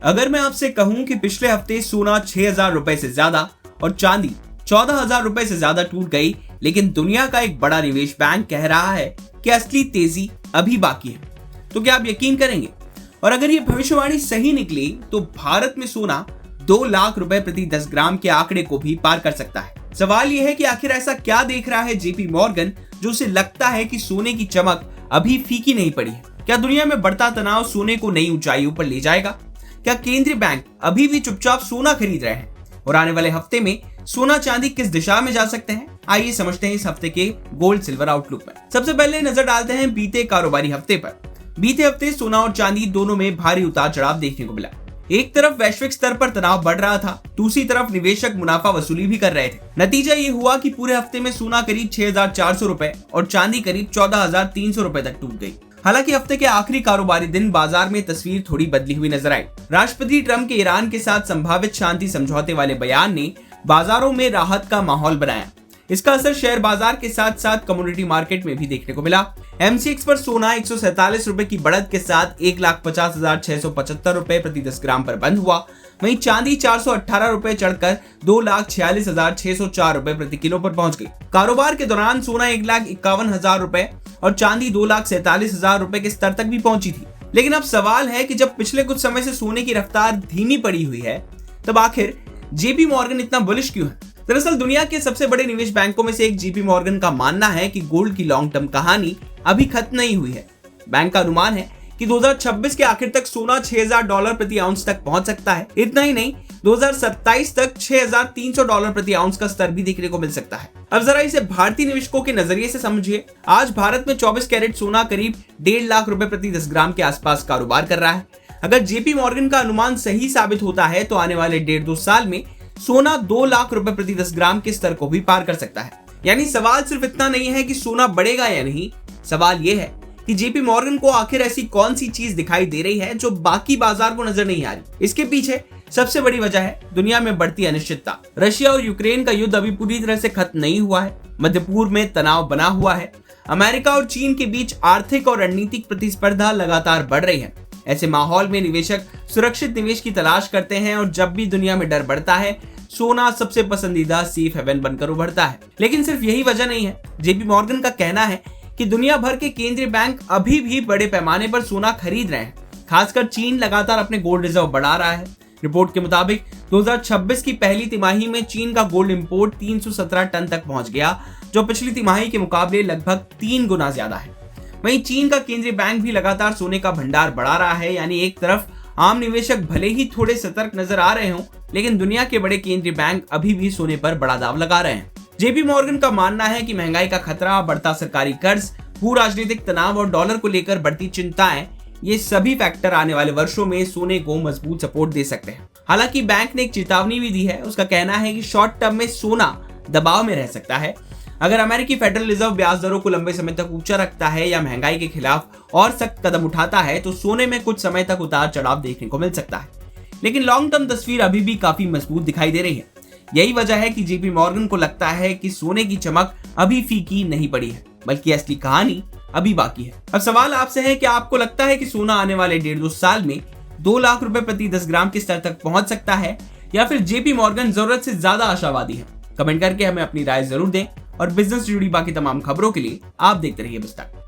अगर मैं आपसे कहूं कि पिछले हफ्ते सोना 6,000 रुपए से ज्यादा और चांदी 14,000 रुपए से ज्यादा टूट गई, लेकिन दुनिया का एक बड़ा निवेश बैंक कह रहा है कि असली तेजी अभी बाकी है, तो क्या आप यकीन करेंगे? और अगर ये भविष्यवाणी सही निकली तो भारत में सोना 2 लाख रुपए प्रति 10 ग्राम के आंकड़े को भी पार कर सकता है। सवाल यह है कि आखिर ऐसा क्या देख रहा है जेपी मॉर्गन जो उसे लगता है कि सोने की चमक अभी फीकी नहीं पड़ी है? क्या दुनिया में बढ़ता तनाव सोने को नई ऊंचाइयों पर ले जाएगा? क्या केंद्रीय बैंक अभी भी चुपचाप सोना खरीद रहे हैं? और आने वाले हफ्ते में सोना चांदी किस दिशा में जा सकते हैं? आइए समझते हैं इस हफ्ते के गोल्ड सिल्वर आउटलुक में। सबसे पहले नजर डालते हैं बीते कारोबारी हफ्ते पर। बीते हफ्ते सोना और चांदी दोनों में भारी उतार चढ़ाव देखने को मिला। एक तरफ वैश्विक स्तर पर तनाव बढ़ रहा था, दूसरी तरफ निवेशक मुनाफा वसूली भी कर रहे थे। नतीजा ये हुआ कि पूरे हफ्ते में सोना करीब 6,400 रुपए और चांदी करीब 14,300 रुपए तक टूट गई। हालांकि हफ्ते के आखिरी कारोबारी दिन बाजार में तस्वीर थोड़ी बदली हुई नजर आई। राष्ट्रपति ट्रंप के ईरान के साथ संभावित शांति समझौते वाले बयान ने बाजारों में राहत का माहौल बनाया। इसका असर शेयर बाजार के साथ साथ कमोडिटी मार्केट में भी देखने को मिला। MCX पर सोना 147 रुपए की बढ़त के साथ 1,50,675 रुपए प्रति 10 ग्राम पर बंद हुआ। वहीं चांदी 418 रुपए चढ़कर 2,46,604 रुपए प्रति किलो पर पहुंच गई। कारोबार के दौरान सोना 1,51,000 रुपए और चांदी 2,47,000 रुपए के स्तर तक भी पहुंची थी। लेकिन अब सवाल है कि जब पिछले कुछ समय से सोने की रफ्तार धीमी पड़ी हुई है, तब आखिर जेपी मॉर्गन इतना बुलिश क्यों है? दरअसल दुनिया के सबसे बड़े निवेश बैंकों में से एक जेपी मॉर्गन का मानना है कि गोल्ड की लॉन्ग टर्म कहानी अभी खत्म नहीं हुई है। बैंक का अनुमान है कि 2026 के आखिर तक सोना $6,000 प्रति आउंस तक पहुंच सकता है। इतना ही नहीं, 2027 तक $6,300 प्रति आउंस का स्तर भी देखने को मिल सकता है। अब जरा इसे भारतीय निवेशकों के नजरिए से समझिए। आज भारत में 24 कैरेट सोना करीब 1.5 लाख रुपए प्रति 10 ग्राम के आसपास कारोबार कर रहा है। अगर जेपी मॉर्गन का अनुमान सही साबित होता है तो आने वाले 1.5-2 साल में सोना 2 लाख रुपए प्रति 10 ग्राम के स्तर को भी पार कर सकता है। यानी सवाल सिर्फ इतना नहीं है कि सोना बढ़ेगा या नहीं, सवाल यह है कि जेपी मॉर्गन को आखिर ऐसी कौन सी चीज दिखाई दे रही है जो बाकी बाजार को नजर नहीं आ रही। इसके पीछे सबसे बड़ी वजह है दुनिया में बढ़ती अनिश्चितता। रशिया और यूक्रेन का युद्ध अभी पूरी तरह से खत्म नहीं हुआ है। मध्य पूर्व में तनाव बना हुआ है। अमेरिका और चीन के बीच आर्थिक और रणनीतिक प्रतिस्पर्धा लगातार बढ़ रही है। ऐसे माहौल में निवेशक सुरक्षित निवेश की तलाश करते हैं और जब भी दुनिया में डर बढ़ता है, सोना सबसे पसंदीदा सेफ हेवन बनकर उभरता है। लेकिन सिर्फ यही वजह नहीं है। जेपी मॉर्गन का कहना है कि दुनिया भर के केंद्रीय बैंक अभी भी बड़े पैमाने पर सोना खरीद रहे हैं। खासकर चीन लगातार अपने गोल्ड रिजर्व बढ़ा रहा है। रिपोर्ट के मुताबिक 2026 की पहली तिमाही में चीन का गोल्ड इंपोर्ट 317 टन तक पहुंच गया, जो पिछली तिमाही के मुकाबले लगभग 3 गुना ज्यादा है। वहीं चीन का केंद्रीय बैंक भी लगातार सोने का भंडार बढ़ा रहा है। यानी एक तरफ आम निवेशक भले ही थोड़े सतर्क नजर आ रहे हों, लेकिन दुनिया के बड़े केंद्रीय बैंक अभी भी सोने पर बड़ा दाव लगा रहे हैं। जेपी मॉर्गन का मानना है कि महंगाई का खतरा, बढ़ता सरकारी कर्ज, भू राजनीतिक तनाव और डॉलर को लेकर बढ़ती चिंताएं, ये सभी फैक्टर आने वाले वर्षों में सोने को मजबूत सपोर्ट दे सकते हैं। हालांकि बैंक ने एक चेतावनी भी दी है। उसका कहना है कि शॉर्ट टर्म में सोना दबाव में रह सकता है। अगर अमेरिकी फेडरल रिजर्व ब्याज दरों को लंबे समय तक ऊंचा रखता है या महंगाई के खिलाफ और सख्त कदम उठाता है तो सोने में कुछ समय तक उतार चढ़ाव देखने को मिल सकता है। लेकिन लॉन्ग टर्म तस्वीर अभी भी काफी मजबूत दिखाई दे रही है। यही वजह है कि जेपी मॉर्गन को लगता है कि सोने की चमक अभी फीकी नहीं पड़ी है, बल्कि असली कहानी अभी बाकी है। अब सवाल आपसे है कि आपको लगता है कि सोना आने वाले 1.5-2 साल में 2 लाख रुपए प्रति 10 ग्राम के स्तर तक पहुंच सकता है या फिर जेपी मॉर्गन जरूरत से ज्यादा आशावादी है? कमेंट करके हमें अपनी राय जरूर दें और बिजनेस से जुड़ी बाकी तमाम खबरों के लिए आप देखते रहिए बस्ताक।